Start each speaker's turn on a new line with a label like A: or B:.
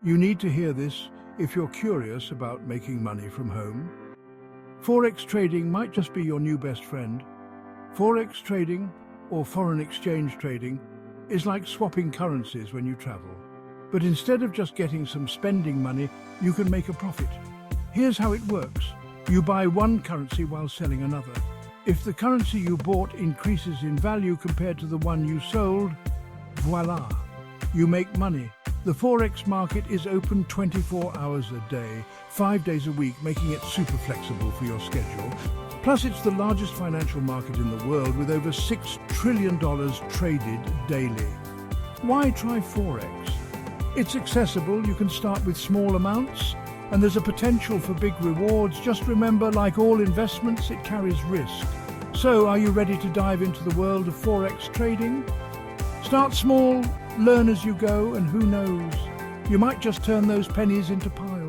A: You need to hear this if you're curious about making money from home. Forex trading might just be your new best friend. Forex trading, or foreign exchange trading, is like swapping currencies when you travel. But instead of just getting some spending money, you can make a profit. Here's how it works. You buy one currency while selling another. If the currency you bought increases in value compared to the one you sold, voila, you make money. The Forex market is open 24 hours a day, 5 days a week, making it super flexible for your schedule. Plus, it's the largest financial market in the world with over $6 trillion traded daily. Why try Forex? It's accessible, you can start with small amounts, and there's a potential for big rewards. Just remember, like all investments, it carries risk. So, are you ready to dive into the world of Forex trading? Start small, learn as you go, and who knows, you might just turn those pennies into piles.